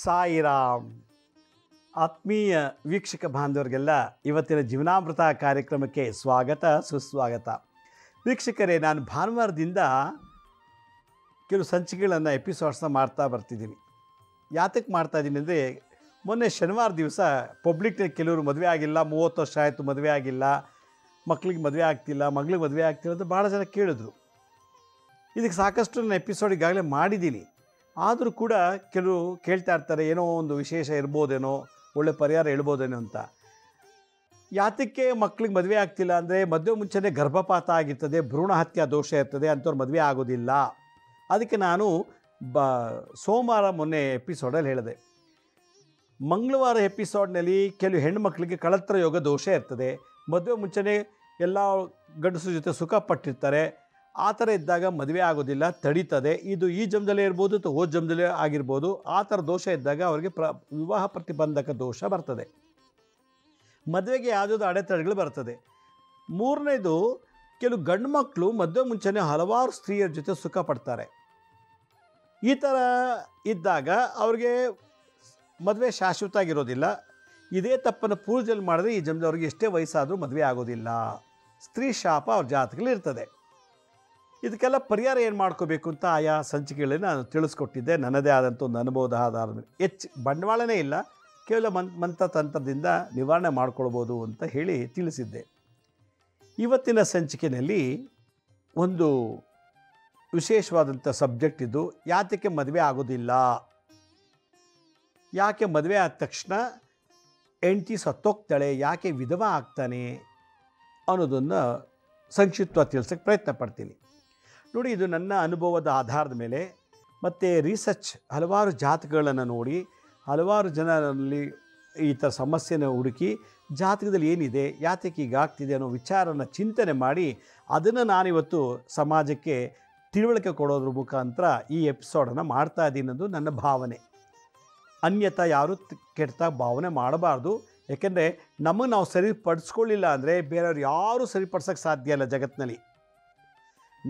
ಸಾಯಿರಾಮ್. ಆತ್ಮೀಯ ವೀಕ್ಷಕ ಬಾಂಧವರಿಗೆಲ್ಲ ಇವತ್ತಿನ ಜೀವನಾಮೃತ ಕಾರ್ಯಕ್ರಮಕ್ಕೆ ಸ್ವಾಗತ ಸುಸ್ವಾಗತ. ವೀಕ್ಷಕರೇ, ನಾನು ಭಾನುವಾರದಿಂದ ಕೆಲವು ಸಂಚಿಕೆಗಳನ್ನು ಎಪಿಸೋಡ್ಸ್ನ ಮಾಡ್ತಾ ಬರ್ತಿದ್ದೀನಿ. ಯಾತಕ್ಕೆ ಮಾಡ್ತಾಯಿದ್ದೀನಿ ಅಂದರೆ, ಮೊನ್ನೆ ಶನಿವಾರ ದಿವಸ ಪಬ್ಲಿಕ್ನಲ್ಲಿ ಕೆಲವರು ಮದುವೆ ಆಗಿಲ್ಲ, 30 ವರ್ಷ ಆಯಿತು ಮದುವೆ ಆಗಿಲ್ಲ, ಮಕ್ಕಳಿಗೆ ಮದುವೆ ಆಗ್ತಿಲ್ಲ, ಮಗಳಿಗೆ ಮದುವೆ ಆಗ್ತಿಲ್ಲ ಅಂತ ಭಾಳ ಜನ ಕೇಳಿದ್ರು. ಇದಕ್ಕೆ ಸಾಕಷ್ಟು ನಾನು ಎಪಿಸೋಡ್ ಈಗಾಗಲೇ ಮಾಡಿದ್ದೀನಿ. ಆದರೂ ಕೂಡ ಕೆಲವರು ಕೇಳ್ತಾ ಇರ್ತಾರೆ, ಏನೋ ಒಂದು ವಿಶೇಷ ಇರ್ಬೋದೇನೋ, ಒಳ್ಳೆ ಪರಿಹಾರ ಹೇಳ್ಬೋದೇನೋ ಅಂತ. ಯಾತಕ್ಕೆ ಮಕ್ಕಳಿಗೆ ಮದುವೆ ಆಗ್ತಿಲ್ಲ ಅಂದರೆ, ಮದುವೆ ಮುಂಚೆನೇ ಗರ್ಭಪಾತ ಆಗಿರ್ತದೆ, ಭ್ರೂಣ ಹತ್ಯೆ ದೋಷ ಇರ್ತದೆ, ಅಂಥವ್ರು ಮದುವೆ ಆಗೋದಿಲ್ಲ. ಅದಕ್ಕೆ ನಾನು ಸೋಮವಾರ ಮೊನ್ನೆ ಎಪಿಸೋಡಲ್ಲಿ ಹೇಳಿದೆ. ಮಂಗಳವಾರ ಎಪಿಸೋಡ್ನಲ್ಲಿ ಕೆಲವು ಹೆಣ್ಣುಮಕ್ಕಳಿಗೆ ಕಳತ್ರ ಯೋಗ ದೋಷ ಇರ್ತದೆ, ಮದುವೆ ಮುಂಚೆನೇ ಎಲ್ಲ ಗಂಡಸರ ಜೊತೆ ಸುಖ ಪಟ್ಟಿರ್ತಾರೆ, ಆ ಥರ ಇದ್ದಾಗ ಮದುವೆ ಆಗೋದಿಲ್ಲ, ತಡೀತದೆ. ಇದು ಈ ಜನ್ಮದಲ್ಲೇ ಇರ್ಬೋದು ಅಥವಾ ಹೋದ ಜನ್ಮದಲ್ಲೇ ಆಗಿರ್ಬೋದು. ಆ ಥರ ದೋಷ ಇದ್ದಾಗ ಅವರಿಗೆ ವಿವಾಹ ಪ್ರತಿಬಂಧಕ ದೋಷ ಬರ್ತದೆ, ಮದುವೆಗೆ ಯಾವುದಾದ್ರು ಅಡೆತಡೆಗಳು ಬರ್ತದೆ. ಮೂರನೇದು, ಕೆಲವು ಗಂಡು ಮಕ್ಕಳು ಮದುವೆ ಮುಂಚೆನೇ ಹಲವಾರು ಸ್ತ್ರೀಯರ ಜೊತೆ ಸುಖ ಪಡ್ತಾರೆ. ಈ ಥರ ಇದ್ದಾಗ ಅವ್ರಿಗೆ ಮದುವೆ ಶಾಶ್ವತ ಆಗಿರೋದಿಲ್ಲ. ಇದೇ ತಪ್ಪನ್ನು ಪೂರ್ವಜನ್ಮದಲ್ಲಿ ಮಾಡಿದ್ರೆ ಈ ಜನ್ಮದವ್ರಿಗೆ ಎಷ್ಟೇ ವಯಸ್ಸಾದರೂ ಮದುವೆ ಆಗೋದಿಲ್ಲ. ಸ್ತ್ರೀ ಶಾಪ ಅವ್ರ ಜಾತಕಗಳಿರ್ತದೆ. ಇದಕ್ಕೆಲ್ಲ ಪರಿಹಾರ ಏನು ಮಾಡ್ಕೋಬೇಕು ಅಂತ ಆಯಾ ಸಂಚಿಕೆಗಳಲ್ಲಿ ನಾನು ತಿಳಿಸ್ಕೊಟ್ಟಿದ್ದೆ. ನನ್ನದೇ ಆದಂಥ ಒಂದು ಅನುಭವದ ಆಧಾರದ ಮೇಲೆ. ಹೆಚ್ಚು ಬಂಡವಾಳನೇ ಇಲ್ಲ, ಕೇವಲ ಮಂತ್ರತಂತ್ರದಿಂದ ನಿವಾರಣೆ ಮಾಡ್ಕೊಳ್ಬೋದು ಅಂತ ಹೇಳಿ ತಿಳಿಸಿದ್ದೆ. ಇವತ್ತಿನ ಸಂಚಿಕೆಯಲ್ಲಿ ಒಂದು ವಿಶೇಷವಾದಂಥ ಸಬ್ಜೆಕ್ಟ್ ಇದು. ಯಾತಕ್ಕೆ ಮದುವೆ ಆಗೋದಿಲ್ಲ, ಯಾಕೆ ಮದುವೆ ಆದ ತಕ್ಷಣ ಹೆಂಡತಿ ಸತ್ತೋಗ್ತಾಳೆ, ಯಾಕೆ ವಿಧವ ಆಗ್ತಾನೆ ಅನ್ನೋದನ್ನು ಸಂಕ್ಷಿಪ್ತವಾಗಿ ತಿಳಿಸೋಕ್ಕೆ ಪ್ರಯತ್ನ ಪಡ್ತೀನಿ. ನೋಡಿ, ಇದು ನನ್ನ ಅನುಭವದ ಆಧಾರದ ಮೇಲೆ ಮತ್ತು ರಿಸರ್ಚ್, ಹಲವಾರು ಜಾತಕಗಳನ್ನು ನೋಡಿ, ಹಲವಾರು ಜನರಲ್ಲಿ ಈ ಥರ ಸಮಸ್ಯೆನ ಹುಡುಕಿ, ಜಾತಕದಲ್ಲಿ ಏನಿದೆ, ಯಾತಕ್ಕೆ ಈಗ ಆಗ್ತಿದೆ ಅನ್ನೋ ವಿಚಾರನ ಚಿಂತನೆ ಮಾಡಿ, ಅದನ್ನು ನಾನಿವತ್ತು ಸಮಾಜಕ್ಕೆ ತಿಳುವಳಿಕೆ ಕೊಡೋದ್ರ ಮುಖಾಂತರ ಈ ಎಪಿಸೋಡನ್ನು ಮಾಡ್ತಾ ಇದ್ದೀನಿ ಅನ್ನೋದು ನನ್ನ ಭಾವನೆ. ಅನ್ಯತಾ ಯಾರೂ ಕೆಟ್ಟ ಭಾವನೆ ಮಾಡಬಾರ್ದು. ಯಾಕೆಂದರೆ ನಮಗೆ ನಾವು ಸರಿಪಡಿಸ್ಕೊಳ್ಳಿಲ್ಲ ಅಂದರೆ ಬೇರೆಯವ್ರು ಯಾರೂ ಸರಿಪಡ್ಸೋಕ್ಕೆ ಸಾಧ್ಯ ಇಲ್ಲ ಜಗತ್ತಿನಲ್ಲಿ.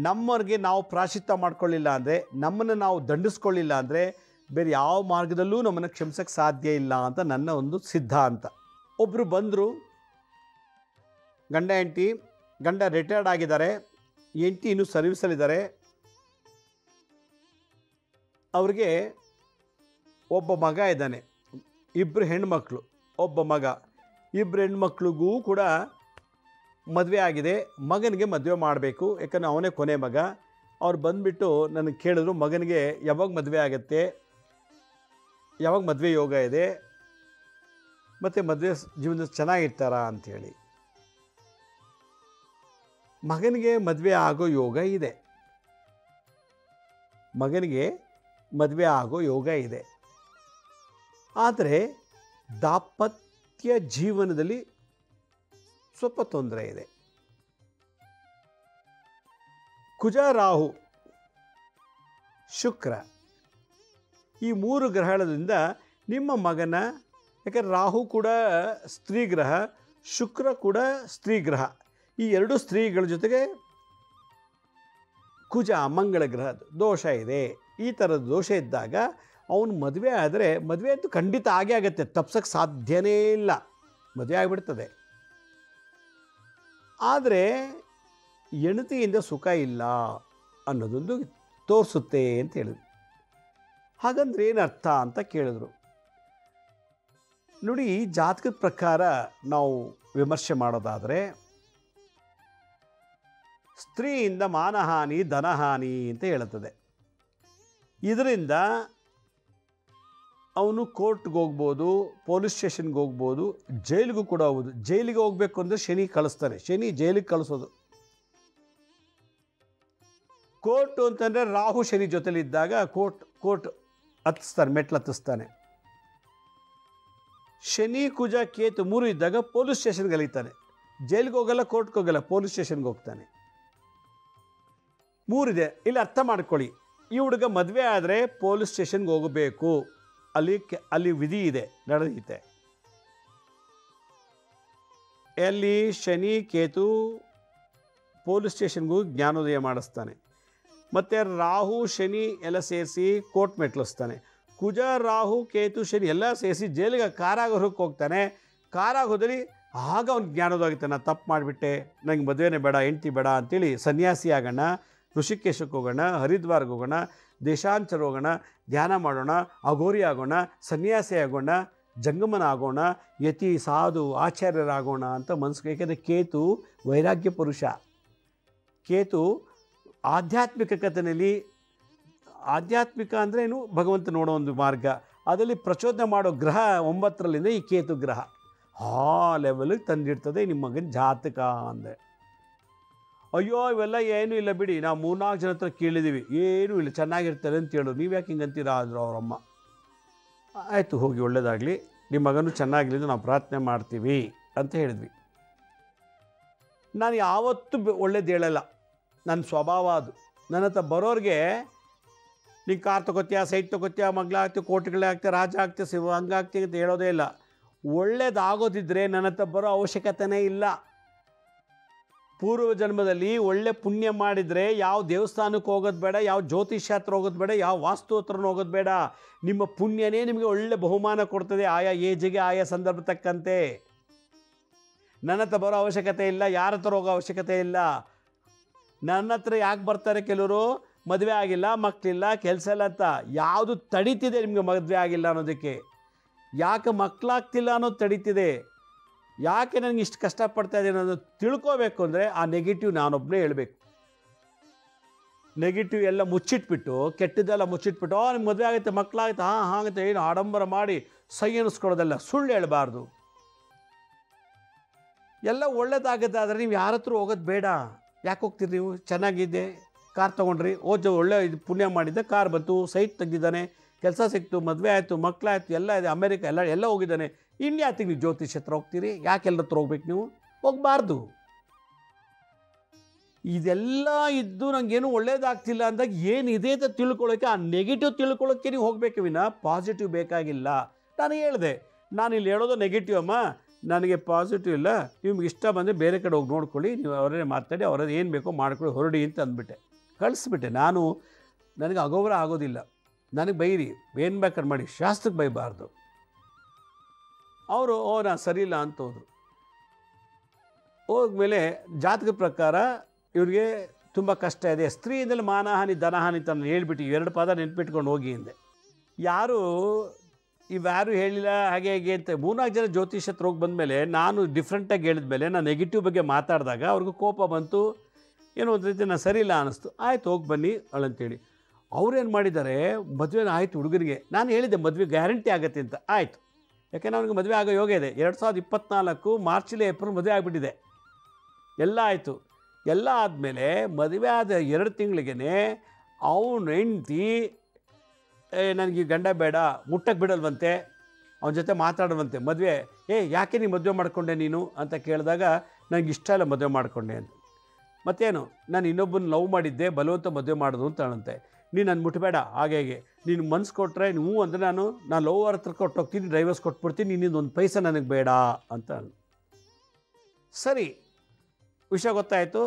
ನಮ್ಮವ್ರಿಗೆ ನಾವು ಪ್ರಾಯಶ್ಚಿತ್ತ ಮಾಡ್ಕೊಳ್ಳಿಲ್ಲ ಅಂದರೆ, ನಮ್ಮನ್ನು ನಾವು ದಂಡಿಸ್ಕೊಳ್ಳಿಲ್ಲ ಅಂದರೆ ಬೇರೆ ಯಾವ ಮಾರ್ಗದಲ್ಲೂ ನಮ್ಮನ್ನು ಕ್ಷಮಿಸೋಕ್ಕೆ ಸಾಧ್ಯ ಇಲ್ಲ ಅಂತ ನನ್ನ ಒಂದು ಸಿದ್ಧಾಂತ. ಒಬ್ಬರು ಬಂದರು, ಗಂಡ ಹೆಂಡತಿ, ಗಂಡ ರಿಟೈರ್ಡ್ ಆಗಿದ್ದಾರೆ, ಹೆಂಡತಿ ಇನ್ನೂ ಸರ್ವಿಸಲ್ಲಿದ್ದಾರೆ. ಅವ್ರಿಗೆ ಒಬ್ಬ ಮಗ ಇದ್ದಾನೆ, ಇಬ್ಬರು ಹೆಣ್ಮಕ್ಳು, ಒಬ್ಬ ಮಗ. ಇಬ್ಬರು ಹೆಣ್ಮಕ್ಳಿಗೂ ಕೂಡ ಮದುವೆ ಆಗಿದೆ. ಮಗನಿಗೆ ಮದುವೆ ಮಾಡಬೇಕು, ಯಾಕಂದರೆ ಅವನೇ ಕೊನೆ ಮಗ. ಅವ್ರು ಬಂದುಬಿಟ್ಟು ನನಗೆ ಕೇಳಿದ್ರು, ಮಗನಿಗೆ ಯಾವಾಗ ಮದುವೆ ಆಗುತ್ತೆ, ಯಾವಾಗ ಮದುವೆ ಯೋಗ ಇದೆ, ಮತ್ತು ಮದುವೆ ಜೀವನದಲ್ಲಿ ಚೆನ್ನಾಗಿರ್ತಾರಾ ಅಂಥೇಳಿ. ಮಗನಿಗೆ ಮದುವೆ ಆಗೋ ಯೋಗ ಇದೆ, ಮಗನಿಗೆ ಮದುವೆ ಆಗೋ ಯೋಗ ಇದೆ. ಆದರೆ ದಾಂಪತ್ಯ ಜೀವನದಲ್ಲಿ ಸ್ವಲ್ಪ ತೊಂದರೆ ಇದೆ. ಕುಜ, ರಾಹು, ಶುಕ್ರ, ಈ 3 ಗ್ರಹದಿಂದ ನಿಮ್ಮ ಮಗನ, ಯಾಕಂದರೆ ರಾಹು ಕೂಡ ಸ್ತ್ರೀ ಗ್ರಹ, ಶುಕ್ರ ಕೂಡ ಸ್ತ್ರೀ ಗ್ರಹ, ಈ 2 ಸ್ತ್ರೀಗಳ ಜೊತೆಗೆ ಕುಜ ಮಂಗಳ ಗ್ರಹದ ದೋಷ ಇದೆ. ಈ ಥರದ ದೋಷ ಇದ್ದಾಗ ಅವನು ಮದುವೆ ಆದರೆ, ಮದುವೆ ಅಂತೂ ಖಂಡಿತ ಆಗೇ ಆಗುತ್ತೆ, ತಪ್ಸೋಕ್ಕೆ ಸಾಧ್ಯನೇ ಇಲ್ಲ, ಮದುವೆ ಆಗಿಬಿಡ್ತದೆ. ಆದರೆ ಹೆಂಡತಿಯಿಂದ ಸುಖ ಇಲ್ಲ ಅನ್ನೋದೊಂದು ತೋರಿಸುತ್ತೆ ಅಂತ ಹೇಳಿದ್ರು. ಹಾಗಂದ್ರೆ ಏನು ಅರ್ಥ ಅಂತ ಕೇಳಿದ್ರು. ನೋಡಿ, ಈ ಜಾತಕದ ಪ್ರಕಾರ ನಾವು ವಿಮರ್ಶೆ ಮಾಡೋದಾದರೆ, ಸ್ತ್ರೀಯಿಂದ ಮಾನಹಾನಿ, ಧನಹಾನಿ ಅಂತ ಹೇಳುತ್ತದೆ. ಇದರಿಂದ ಅವನು ಕೋರ್ಟ್ಗೆ ಹೋಗ್ಬೋದು, ಪೊಲೀಸ್ ಸ್ಟೇಷನ್ಗೆ ಹೋಗ್ಬೋದು, ಜೈಲಿಗೂ ಕೂಡ ಹೋಗ್ಬೋದು. ಜೈಲಿಗೆ ಹೋಗಬೇಕು ಅಂದರೆ ಶನಿ ಕಳಿಸ್ತಾನೆ, ಶನಿ ಜೈಲಿಗೆ ಕಳಿಸೋದು. ಕೋರ್ಟು ಅಂತಂದರೆ ರಾಹು ಶನಿ ಜೊತೆಲಿದ್ದಾಗ ಕೋರ್ಟ್ ಹತ್ತಿಸ್ತಾನೆ, ಮೆಟ್ಲು ಹತ್ತಿಸ್ತಾನೆ. ಶನಿ ಕುಜ ಕೇತು 3 ಇದ್ದಾಗ ಪೊಲೀಸ್ ಸ್ಟೇಷನ್ಗೆ ಅಲಿತಾನೆ. ಜೈಲಿಗೆ ಹೋಗಲ್ಲ, ಕೋರ್ಟ್ಗೆ ಹೋಗಲ್ಲ, ಪೊಲೀಸ್ ಸ್ಟೇಷನ್ಗೆ ಹೋಗ್ತಾನೆ. 3 ಇದೆ. ಇಲ್ಲಿ ಅರ್ಥ ಮಾಡ್ಕೊಳ್ಳಿ, ಈ ಹುಡುಗ ಮದುವೆ ಆದರೆ ಪೊಲೀಸ್ ಸ್ಟೇಷನ್ಗೆ ಹೋಗಬೇಕು, ಅಲ್ಲಿ ವಿಧಿ ಇದೆ, ನಡೆಯುತ್ತೆ. ಎಲ್ಲಿ ಶನಿ ಕೇತು ಪೊಲೀಸ್ ಸ್ಟೇಷನ್ಗೂ ಜ್ಞಾನೋದಯ ಮಾಡಿಸ್ತಾನೆ. ಮತ್ತು ರಾಹು ಶನಿ ಎಲ್ಲ ಸೇರಿಸಿ ಕೋರ್ಟ್ ಮೆಟ್ಲಿಸ್ತಾನೆ. ಕುಜ ರಾಹು ಕೇತು ಶನಿ ಎಲ್ಲ ಸೇರಿಸಿ ಜೈಲಿಗೆ ಕಾರಾಗೃಹಕ್ಕೆ ಹೋಗ್ತಾನೆ. ಕಾರಾಗೃಹದಲ್ಲಿ ಆಗ ಅವ್ನಿಗೆ ಜ್ಞಾನೋದಯವಾಗುತ್ತೆ, ನಾನು ತಪ್ಪು ಮಾಡಿಬಿಟ್ಟೆ, ನನಗೆ ಮದುವೆನೇ ಬೇಡ, ಹೆಂಡ್ತಿ ಬೇಡ ಅಂತೇಳಿ ಸನ್ಯಾಸಿ ಆಗೋಣ, ಋಷಿಕೇಶಕ್ಕೆ ಹೋಗೋಣ, ಹರಿದ್ವಾರ್ಗೆ ಹೋಗೋಣ, ದೇಶಾಂತರ ಹೋಗೋಣ, ಧ್ಯಾನ ಮಾಡೋಣ, ಅಘೋರಿ ಆಗೋಣ, ಸನ್ಯಾಸಿ ಆಗೋಣ, ಜಂಗಮನ ಆಗೋಣ, ಯತಿ ಸಾಧು ಆಚಾರ್ಯರಾಗೋಣ ಅಂತ ಮನಸ್ಸಿಗೆ. ಏಕೆಂದರೆ ಕೇತು ವೈರಾಗ್ಯ ಪುರುಷ. ಕೇತು ಆಧ್ಯಾತ್ಮಿಕ ಕಥೆಯಲ್ಲಿ, ಆಧ್ಯಾತ್ಮಿಕ ಅಂದರೆ ಏನು, ಭಗವಂತ ನೋಡೋ ಒಂದು ಮಾರ್ಗ, ಅದರಲ್ಲಿ ಪ್ರಚೋದನೆ ಮಾಡೋ ಗ್ರಹ 9ರಲ್ಲಿಂದ ಈ ಕೇತು ಗ್ರಹ ಆ ಲೆವೆಲಿಗೆ ತಂದಿಡ್ತದೆ ನಿಮ್ಮ ಮಗನ ಜಾತಕ ಅಂದೆ. ಅಯ್ಯೋ ಇವೆಲ್ಲ ಏನೂ ಇಲ್ಲ ಬಿಡಿ, ನಾವು 3-4 ಜನ ಹತ್ರ ಕೇಳಿದ್ದೀವಿ, ಏನೂ ಇಲ್ಲ, ಚೆನ್ನಾಗಿರ್ತಾರೆ ಅಂತ ಹೇಳೋರು, ನೀವು ಯಾಕೆ ಹಿಂಗಂತೀರಾ ಅಂದರು ಅವರಮ್ಮ. ಆಯಿತು ಹೋಗಿ ಒಳ್ಳೆಯದಾಗಲಿ, ನಿಮ್ಮ ಮಗನೂ ಚೆನ್ನಾಗಿರಲಿ ಅಂತ ನಾವು ಪ್ರಾರ್ಥನೆ ಮಾಡ್ತೀವಿ ಅಂತ ಹೇಳಿದ್ವಿ. ನಾನು ಯಾವತ್ತೂ ಒಳ್ಳೇದು ಹೇಳಲ್ಲ, ನನ್ನ ಸ್ವಭಾವ ಅದು. ನನ್ನ ಹತ್ರ ಬರೋರಿಗೆ ನೀನು ಕಾರ್ ತೊಗೋತೀಯ, ಸೈಟ್ ತೊಗೋತೀಯ, ಮಗಳಾಗ್ತೀಯ, ಕೋಟಿಗಳೇ ಆಗ್ತೀಯ, ರಾಜ ಆಗ್ತೀಯ, ಶಿವ ಹಂಗಾಗ್ತೀಯ ಅಂತ ಹೇಳೋದೇ ಇಲ್ಲ. ಒಳ್ಳೇದಾಗೋದಿದ್ದರೆ ನನ್ನ ಹತ್ರ ಬರೋ ಅವಶ್ಯಕತೆನೇ ಇಲ್ಲ. ಪೂರ್ವ ಜನ್ಮದಲ್ಲಿ ಒಳ್ಳೆ ಪುಣ್ಯ ಮಾಡಿದರೆ ಯಾವ ದೇವಸ್ಥಾನಕ್ಕೆ ಹೋಗೋದು ಬೇಡ, ಯಾವ ಜ್ಯೋತಿಷ್ಯ ಹತ್ರ ಹೋಗೋದು ಬೇಡ, ಯಾವ ವಾಸ್ತು ಹತ್ರನೂ ಹೋಗೋದು ಬೇಡ. ನಿಮ್ಮ ಪುಣ್ಯನೇ ನಿಮಗೆ ಒಳ್ಳೆ ಬಹುಮಾನ ಕೊಡ್ತದೆ, ಆಯಾ ಏಜಿಗೆ ಆಯಾ ಸಂದರ್ಭ ತಕ್ಕಂತೆ. ನನ್ನ ಹತ್ರ ಬರೋ ಅವಶ್ಯಕತೆ ಇಲ್ಲ, ಯಾರ ಹತ್ರ ಹೋಗೋ ಅವಶ್ಯಕತೆ ಇಲ್ಲ. ನನ್ನ ಹತ್ರ ಯಾಕೆ ಬರ್ತಾರೆ ಕೆಲವರು, ಮದುವೆ ಆಗಿಲ್ಲ, ಮಕ್ಕಳಿಲ್ಲ, ಕೆಲಸ ಇಲ್ಲ ಅಂತ. ಯಾವುದು ತಡೀತಿದೆ ನಿಮಗೆ ಮದುವೆ ಆಗಿಲ್ಲ ಅನ್ನೋದಕ್ಕೆ, ಯಾಕೆ ಮಕ್ಕಳಾಗ್ತಿಲ್ಲ ಅನ್ನೋದು ತಡೀತಿದೆ, ಯಾಕೆ ನನಗೆ ಇಷ್ಟು ಕಷ್ಟಪಡ್ತಾ ಇದ್ದೀನಿ ಅನ್ನೋದು ತಿಳ್ಕೋಬೇಕು ಅಂದರೆ ಆ ನೆಗೆಟಿವ್ ನಾನೊಬ್ಬನೇ ಹೇಳಬೇಕು. ನೆಗೆಟಿವ್ ಎಲ್ಲ ಮುಚ್ಚಿಟ್ಬಿಟ್ಟು, ಕೆಟ್ಟದ್ದೆಲ್ಲ ಮುಚ್ಚಿಟ್ಬಿಟ್ಟು, ನಿಮ್ಗೆ ಮದುವೆ ಆಗುತ್ತೆ, ಮಕ್ಕಳಾಗುತ್ತೆ, ಹಾಗತ್ತೆ, ಏನು ಆಡಂಬರ ಮಾಡಿ ಸೈ ಅನ್ನಿಸ್ಕೊಳ್ಳೋದಲ್ಲ, ಸುಳ್ಳು ಹೇಳಬಾರ್ದು. ಎಲ್ಲ ಒಳ್ಳೇದಾಗುತ್ತೆ, ಆದರೆ ನೀವು ಯಾರ ಹತ್ರ ಹೋಗೋದು ಬೇಡ. ಯಾಕೆ ಹೋಗ್ತೀರಿ ನೀವು? ಚೆನ್ನಾಗಿದೆ, ಕಾರ್ ತೊಗೊಂಡ್ರಿ, ಒಳ್ಳೆ ಇದು ಪುಣ್ಯ ಮಾಡಿದ್ದೆ, ಕಾರ್ ಬಂತು, ಸೈಟ್ ತೆಗೆದಿದ್ದಾನೆ, ಕೆಲಸ ಸಿಕ್ತು, ಮದುವೆ ಆಯಿತು, ಮಕ್ಕಳಾಯಿತು, ಎಲ್ಲ ಇದೆ, ಅಮೇರಿಕ ಎಲ್ಲ ಹೋಗಿದ್ದಾನೆ. ಇನ್ಯಾತಿಗೆ ನೀವು ಜ್ಯೋತಿಷ್ಯ ಹತ್ರ ಹೋಗ್ತೀರಿ? ಯಾಕೆ ಎಲ್ಲರ ಹತ್ರ ಹೋಗ್ಬೇಕು ನೀವು? ಹೋಗಬಾರ್ದು. ಇದೆಲ್ಲ ಇದ್ದು ನನಗೇನು ಒಳ್ಳೇದಾಗ್ತಿಲ್ಲ ಅಂದಾಗ ಏನಿದೆ ಅಂತ ತಿಳ್ಕೊಳ್ಳೋಕ್ಕೆ, ಆ ನೆಗೆಟಿವ್ ತಿಳ್ಕೊಳ್ಳೋಕ್ಕೆ ನೀವು ಹೋಗಬೇಕು ವಿನ ಪಾಸಿಟಿವ್ ಬೇಕಾಗಿಲ್ಲ. ನಾನು ಹೇಳಿದೆ, ನಾನು ಇಲ್ಲಿ ಹೇಳೋದು ನೆಗೆಟಿವ್ ಅಮ್ಮ, ನನಗೆ ಪಾಸಿಟಿವ್ ಇಲ್ಲ, ನಿಮ್ಗೆ ಇಷ್ಟ ಬಂದರೆ ಬೇರೆ ಕಡೆ ಹೋಗಿ ನೋಡ್ಕೊಳ್ಳಿ, ನೀವು ಅವರೇ ಮಾತಾಡಿ, ಅವರದ್ದು ಏನು ಬೇಕೋ ಮಾಡ್ಕೊಳ್ಳಿ, ಹೊರಡಿ ಅಂತ ಅಂದ್ಬಿಟ್ಟೆ, ಕಳಿಸ್ಬಿಟ್ಟೆ. ನನಗೆ ಅಗೌರವ ಆಗೋದಿಲ್ಲ, ನನಗೆ ಬೈರಿ, ಏನು ಬೇಕಾದ್ರೆ ಮಾಡಿ, ಶಾಸ್ತ್ರಕ್ಕೆ ಬೈಬಾರ್ದು. ಅವರು ನಾನು ಸರಿ ಇಲ್ಲ ಅಂತ ಹೋದರು. ಹೋದ್ಮೇಲೆ ಜಾತಕ ಪ್ರಕಾರ ಇವ್ರಿಗೆ ತುಂಬ ಕಷ್ಟ ಇದೆ, ಸ್ತ್ರೀಯಿಂದಲೇ ಮಾನಹಾನಿ ಧನಹಾನಿ ಅಂತ ಹೇಳ್ಬಿಟ್ಟು 2 ಪದ ನೆನ್ಪಿಟ್ಕೊಂಡು ಹೋಗಿ ಹಿಂದೆ. ಇವ್ಯಾರು ಹೇಳಿಲ್ಲ ಹಾಗೆ ಹೇಗೆ ಅಂತ 3-4 ಜನ ಜ್ಯೋತಿಷ್ಯ ಹತ್ರ ಹೋಗಿ ಬಂದಮೇಲೆ ನಾನು ಡಿಫ್ರೆಂಟಾಗಿ ಹೇಳಿದ್ಮೇಲೆ ನಾನು ನೆಗೆಟಿವ್ ಬಗ್ಗೆ ಮಾತಾಡಿದಾಗ ಅವ್ರಿಗೂ ಕೋಪ ಬಂತು, ಏನೋ ಒಂದು ರೀತಿ ನಾನು ಸರಿ ಇಲ್ಲ ಅನ್ನಿಸ್ತು. ಆಯ್ತು ಹೋಗಿ ಬನ್ನಿ ಅಳಂತೇಳಿ ಅವ್ರೇನು ಮಾಡಿದ್ದಾರೆ, ಮದುವೆ ಆಯಿತು ಹುಡುಗರಿಗೆ. ನಾನು ಹೇಳಿದ್ದೆ ಮದುವೆ ಗ್ಯಾರಂಟಿ ಆಗುತ್ತೆ ಅಂತ. ಆಯಿತು, ಯಾಕೆಂದ್ರೆ ಅವ್ನಿಗೆ ಮದುವೆ ಆಗೋ ಯೋಗ ಇದೆ. 2024 ಮಾರ್ಚಲ್ಲಿ ಏಪ್ರಿಲ್ ಮದುವೆ ಆಗಿಬಿಟ್ಟಿದೆ. ಎಲ್ಲ ಆಯಿತು. ಎಲ್ಲ ಆದಮೇಲೆ ಮದುವೆ ಆದ 2 ತಿಂಗಳಿಗೇ ಅವನು ಹೆಂಡ್ತಿ ನನಗೆ ಗಂಡ ಬೇಡ, ಮುಟ್ಟಕ್ಕೆ ಬಿಡಲ್ವಂತೆ, ಅವನ ಜೊತೆ ಮಾತಾಡುವಂತೆ, ಮದುವೆ ಯಾಕೆ ನೀನು ಮದುವೆ ಮಾಡಿಕೊಂಡೆ ನೀನು ಅಂತ ಕೇಳಿದಾಗ ನನಗೆ ಇಷ್ಟ ಇಲ್ಲ ಮದುವೆ ಮಾಡಿಕೊಂಡೆ ಅಂತ. ಮತ್ತೇನು, ನಾನು ಇನ್ನೊಬ್ಬನ ಲವ್ ಮಾಡಿದ್ದೆ, ಬಲವಂತ ಮದುವೆ ಮಾಡೋದು ಅಂತ ಹೇಳಂತೆ. ನೀನು ನನ್ನ ಮುಟ್ಟಬೇಡ, ಹಾಗೆ ನೀನು ಮನ್ಸು ಕೊಟ್ಟರೆ ನೀವು ಅಂದರೆ ನಾನು ಲವ್ ಹತ್ರ ಕೊಟ್ಟೋಗ್ತೀನಿ, ಡ್ರೈವರ್ಸ್ ಕೊಟ್ಬಿಡ್ತೀನಿ, ನಿನ್ನಿಂದ ಒಂದು ಪೈಸೆ ನನಗೆ ಬೇಡ ಅಂತ. ಸರಿ, ವಿಷಯ ಗೊತ್ತಾಯಿತು.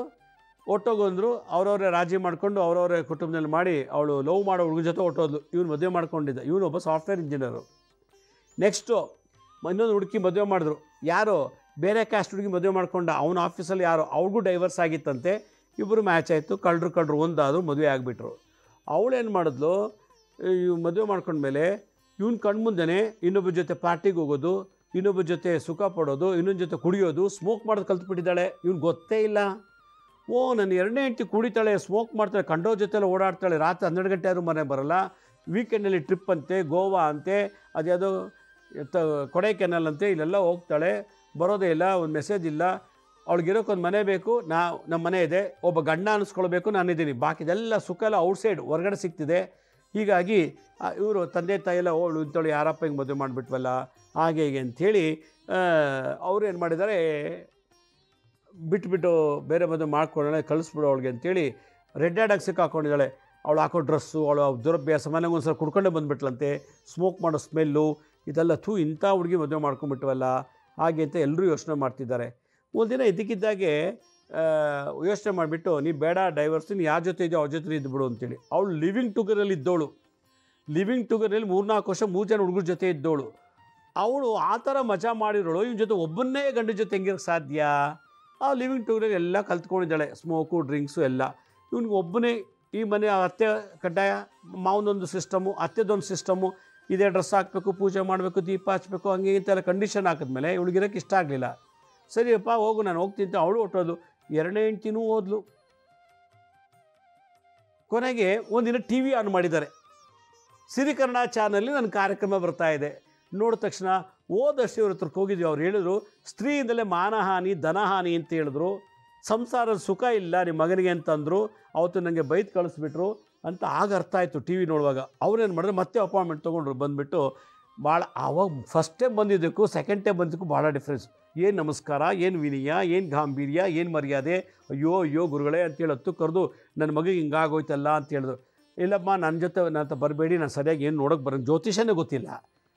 ಒಟ್ಟೋಗಂದರು, ಅವರವರೇ ರಾಜಿ ಮಾಡಿಕೊಂಡು ಅವರವರೇ ಕುಟುಂಬದಲ್ಲಿ ಮಾಡಿ, ಅವಳು ಲವ್ ಮಾಡೋ ಹುಡುಗ ಜೊತೆ ಹೊಟ್ಟೋದ್ಲು. ಇವನು ಮದುವೆ ಮಾಡ್ಕೊಂಡಿದ್ದ, ಇವನು ಒಬ್ಬ ಸಾಫ್ಟ್ವೇರ್ ಇಂಜಿನಿಯರು. ನೆಕ್ಸ್ಟು ಇನ್ನೊಂದು ಹುಡುಕಿ ಮದುವೆ ಮಾಡಿದ್ರು. ಯಾರೋ ಬೇರೆ ಕ್ಯಾಸ್ಟ್ ಹುಡುಗಿ ಮದುವೆ ಮಾಡ್ಕೊಂಡ, ಅವನ ಆಫೀಸಲ್ಲಿ ಯಾರೋ, ಅವ್ರಿಗೂ ಡೈವರ್ಸ್ ಆಗಿತ್ತಂತೆ. ಇಬ್ಬರು ಮ್ಯಾಚ್ ಆಯಿತು, ಕಳ್ಳರು ಒಂದಾದರೂ ಮದುವೆ ಆಗಿಬಿಟ್ರು. ಅವಳೇನು ಮಾಡಿದ್ಲು, ಮದುವೆ ಮಾಡ್ಕೊಂಡ್ಮೇಲೆ ಇವನು ಕಣ್ಮುಂದೆನೇ ಇನ್ನೊಬ್ಬರ ಜೊತೆ ಪಾರ್ಟಿಗೆ ಹೋಗೋದು, ಇನ್ನೊಬ್ಬರ ಜೊತೆ ಸುಖ ಪಡೋದು, ಇನ್ನೊಂದು ಜೊತೆ ಕುಡಿಯೋದು, ಸ್ಮೋಕ್ ಮಾಡೋದು ಕಲ್ತ್ಬಿಟ್ಟಿದ್ದಾಳೆ. ಇವ್ನು ಗೊತ್ತೇ ಇಲ್ಲ. ನನ್ನ 2ನೇ ಹೆಂಡತಿ ಕುಡಿತಾಳೆ, ಸ್ಮೋಕ್ ಮಾಡ್ತಾಳೆ, ಕಂಡೋ ಜೊತೆಲ್ಲ ಓಡಾಡ್ತಾಳೆ, ರಾತ್ರಿ 12 ಗಂಟೆ ಆದರೂ ಮನೆ ಬರೋಲ್ಲ, ವೀಕೆಂಡಲ್ಲಿ ಟ್ರಿಪ್ ಅಂತೆ, ಗೋವಾ ಅಂತೆ, ಅದ್ಯಾವುದೋ ಕೊಡೈಕೆನಾಲ್ ಅಂತೆ, ಇಲ್ಲೆಲ್ಲ ಹೋಗ್ತಾಳೆ, ಬರೋದೇ ಇಲ್ಲ, ಒಂದು ಮೆಸೇಜ್ ಇಲ್ಲ. ಅವಳಿಗಿರೋಕ್ಕೊಂದು ಮನೆ ಬೇಕು, ನಮ್ಮ ಮನೆ ಇದೆ, ಒಬ್ಬ ಗಂಡ ಅನ್ನಿಸ್ಕೊಳ್ಬೇಕು, ನಾನಿದ್ದೀನಿ, ಬಾಕಿದೆಲ್ಲ ಸುಖ ಎಲ್ಲ ಔಟ್ಸೈಡ್ ಹೊರಗಡೆ ಸಿಗ್ತಿದೆ. ಹೀಗಾಗಿ ಇವರು ತಂದೆ ತಾಯಿ ಎಲ್ಲ ಇಂಥವಳು ಯಾರಪ್ಪ ಹಿಂಗೆ ಮದುವೆ ಮಾಡಿಬಿಟ್ವಲ್ಲ ಹಾಗೆ ಹೀಗೆ ಅಂಥೇಳಿ ಅವರು ಏನು ಮಾಡಿದ್ದಾರೆ, ಬಿಟ್ಬಿಟ್ಟು ಬೇರೆ ಮದುವೆ ಮಾಡ್ಕೊಳ್ಳೋಣ, ಕಳಿಸ್ಬಿಡು ಅವಳಿಗೆ ಅಂತೇಳಿ ರೆಡ್ ಹ್ಯಾಂಡಾಗಿ ಸಿಕ್ಕಾಕೊಂಡಿದ್ದಾಳೆ. ಅವಳು ಹಾಕೋ ಡ್ರೆಸ್ಸು, ಅವಳು ದುರಭ್ಯಾಸ, ಮನೆಗೆ ಒಂದು ಸಲ ಕುಡ್ಕೊಂಡೇ ಬಂದುಬಿಟ್ಲಂತೆ, ಸ್ಮೋಕ್ ಮಾಡೋ ಸ್ಮೆಲ್ಲು, ಇದೆಲ್ಲ ಇಂಥ ಹುಡುಗಿ ಮದುವೆ ಮಾಡ್ಕೊಂಡ್ಬಿಟ್ವಲ್ಲ ಹಾಗೆ ಅಂತ ಎಲ್ಲರೂ ಯೋಚನೆ ಮಾಡ್ತಿದ್ದಾರೆ. ಒಂದಿನ ಇದಕ್ಕಿದ್ದಾಗೆ ಯೋಚನೆ ಮಾಡಿಬಿಟ್ಟು, ನೀ ಬೇಡ ಡೈವರ್ಸ್, ನೀನು ಯಾರ ಜೊತೆ ಇದೆಯೋ ಅವ್ರ ಜೊತೆ ಇದ್ದುಬಿಡು ಅಂತೇಳಿ. ಅವಳು ಲಿವಿಂಗ್ ಟುಗೆದಲ್ಲಿ ಇದ್ದವಳು, ಲಿವಿಂಗ್ ಟುಗೆದರ್ನಲ್ಲಿ 3-4 ವರ್ಷ 3 ಜನ ಹುಡುಗರ ಜೊತೆ ಇದ್ದವಳು. ಅವಳು ಆ ಥರ ಮಜಾ ಮಾಡಿರೋಳು. ಇವನ ಜೊತೆ ಒಬ್ಬನ್ನೇ ಗಂಡನ ಜೊತೆ ಹೆಂಗಿರಕ್ಕೆ ಸಾಧ್ಯ? ಆ ಲಿವಿಂಗ್ ಟುಗೆದರ್ ಎಲ್ಲ ಕಲ್ತ್ಕೊಂಡಿದ್ದಾಳೆ, ಸ್ಮೋಕು ಡ್ರಿಂಕ್ಸು ಎಲ್ಲ. ಇವ್ನಿಗೆ ಒಬ್ಬನೇ ಈ ಮನೆ ಅತ್ತೆ ಕಡ್ಡಾಯ, ಮಾವನೊಂದು ಸಿಸ್ಟಮು, ಅತ್ತೆದೊಂದು ಸಿಸ್ಟಮು, ಇದೇ ಡ್ರೆಸ್ ಹಾಕಬೇಕು, ಪೂಜೆ ಮಾಡಬೇಕು, ದೀಪ ಹಚ್ಚಬೇಕು, ಹಂಗೆ ಇಂತೆಲ್ಲ ಕಂಡೀಷನ್ ಹಾಕಿದ್ಮೇಲೆ ಇವಳಿಗಿರೋಕ್ಕೆ ಇಷ್ಟ ಆಗಲಿಲ್ಲ. ಸರಿಯಪ್ಪ ಹೋಗು, ನಾನು ಹೋಗ್ತೀನಿ ಅಂತ ಅವಳು ಹೊಟ್ಟೋದು. 2ನೇ ಹೆಂಡ್ತಿನೂ ಹೋದ್ಲು. ಕೊನೆಗೆ ಒಂದಿನ ಟಿ ವಿ ಆನ್ ಮಾಡಿದ್ದಾರೆ. ಸಿರಿ ಕನ್ನಡ ಚಾನಲ್ಲಿ ನನ್ನ ಕಾರ್ಯಕ್ರಮ ಬರ್ತಾ ಇದೆ. ನೋಡಿದ ತಕ್ಷಣ ಹೋದಷ್ಟು ಇವ್ರ ಹತ್ರಕ್ಕೆ ಹೋಗಿದ್ವಿ. ಅವ್ರು ಹೇಳಿದ್ರು, ಸ್ತ್ರೀಯಿಂದಲೇ ಮಾನಹಾನಿ ಧನಹಾನಿ ಅಂತ ಹೇಳಿದ್ರು, ಸಂಸಾರದ ಸುಖ ಇಲ್ಲ ನಿಮ್ಮ ಮಗನಿಗೆ ಅಂತಂದರು. ಅವತ್ತು ನನಗೆ ಬೈದು ಕಳಿಸ್ಬಿಟ್ರು ಅಂತ ಆಗ ಅರ್ಥ ಆಯಿತು ಟಿ ವಿ ನೋಡುವಾಗ. ಅವ್ರೇನು ಮಾಡಿದ್ರೆ ಮತ್ತೆ ಅಪಾಯಿಂಟ್ಮೆಂಟ್ ತೊಗೊಂಡ್ರು. ಬಂದುಬಿಟ್ಟು ಭಾಳ ಆವಾಗ ಫಸ್ಟ್ ಟೈಮ್ ಬಂದಿದ್ದಕ್ಕೂ ಸೆಕೆಂಡ್ ಟೈಮ್ ಬಂದಿದ್ದಕ್ಕೂ ಭಾಳ ಡಿಫ್ರೆನ್ಸ್. ಏನು ನಮಸ್ಕಾರ, ಏನು ವಿನಯ, ಏನು ಗಾಂಭೀರ್ಯ, ಏನು ಮರ್ಯಾದೆ, ಅಯ್ಯೋ ಅಯ್ಯೋ ಗುರುಗಳೇ ಅಂತೇಳಿ ಹತ್ತು ಕರೆದು ನನ್ನ ಮಗಿಗೆ ಹಿಂಗಾಗೋಯ್ತಲ್ಲ ಅಂತ ಹೇಳಿದ್ರು. ಇಲ್ಲಮ್ಮ ನನ್ನ ಜೊತೆ ನನ್ನ ಬರಬೇಡಿ, ನಾನು ಸರಿಯಾಗಿ ಏನು ನೋಡೋಕ್ಕೆ ಬರೋದು, ಜ್ಯೋತಿಷನೇ ಗೊತ್ತಿಲ್ಲ.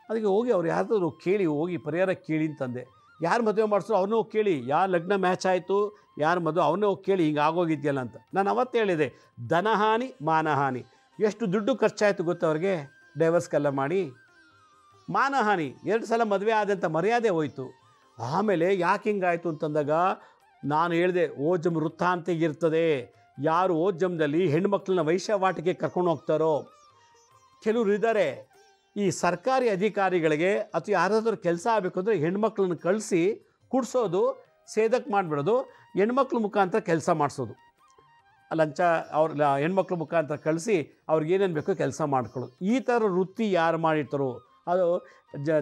ಅದಕ್ಕೆ ಹೋಗಿ ಅವ್ರು ಯಾರಾದರೂ ಕೇಳಿ, ಹೋಗಿ ಪರಿಹಾರ ಕೇಳಿ ಅಂತಂದೆ. ಯಾರು ಮದುವೆ ಮಾಡಿಸ್ರು ಅವ್ರನ್ನೂ ಹೋಗಿ ಕೇಳಿ, ಯಾರು ಲಗ್ನ ಮ್ಯಾಚ್ ಆಯಿತು, ಯಾರು ಮದುವೆ ಅವನ್ನೇ ಹೋಗಿ ಕೇಳಿ, ಹಿಂಗೆ ಆಗೋಗಿದೆಯಲ್ಲ ಅಂತ. ನಾನು ಅವತ್ತು ಹೇಳಿದೆ, ಧನಹಾನಿ ಮಾನಹಾನಿ. ಎಷ್ಟು ದುಡ್ಡು ಖರ್ಚಾಯಿತು ಗೊತ್ತಾ ಅವ್ರಿಗೆ ಡೈವರ್ಸ್ಗೆಲ್ಲ ಮಾಡಿ. ಮಾನಹಾನಿ, 2 ಸಲ ಮದುವೆ ಆದಂಥ ಮರ್ಯಾದೆ ಹೋಯಿತು. ಆಮೇಲೆ ಯಾಕೆ ಹಿಂಗಾಯಿತು ಅಂತಂದಾಗ ನಾನು ಹೇಳಿದೆ, ಓಜಮ್ ವೃತ್ತಾಂತಿಗಿರ್ತದೆ. ಯಾರು ಓಜಮ್ದಲ್ಲಿ ಹೆಣ್ಮಕ್ಳನ್ನ ವೈಶ್ಯವಾಟಿಕೆ ಕರ್ಕೊಂಡು ಹೋಗ್ತಾರೋ, ಕೆಲವರು ಇದ್ದಾರೆ ಈ ಸರ್ಕಾರಿ ಅಧಿಕಾರಿಗಳಿಗೆ ಅಥವಾ ಯಾರಾದರೂ ಕೆಲಸ ಆಗಬೇಕು ಅಂದರೆ ಹೆಣ್ಮಕ್ಳನ್ನ ಕಳಿಸಿ ಕುಡಿಸೋದು, ಸೇದಕ್ಕೆ ಮಾಡಿಬಿಡೋದು, ಹೆಣ್ಮಕ್ಳ ಮುಖಾಂತರ ಕೆಲಸ ಮಾಡಿಸೋದು. ಲಂಚ ಅವ್ರ ಹೆಣ್ಮಕ್ಳ ಮುಖಾಂತರ ಕಳಿಸಿ ಅವ್ರಿಗೇನೇನು ಬೇಕೋ ಕೆಲಸ ಮಾಡ್ಕೊಳ್ಳೋದು. ಈ ಥರ ವೃತ್ತಿ ಯಾರು ಮಾಡಿರ್ತಾರೋ ಅದು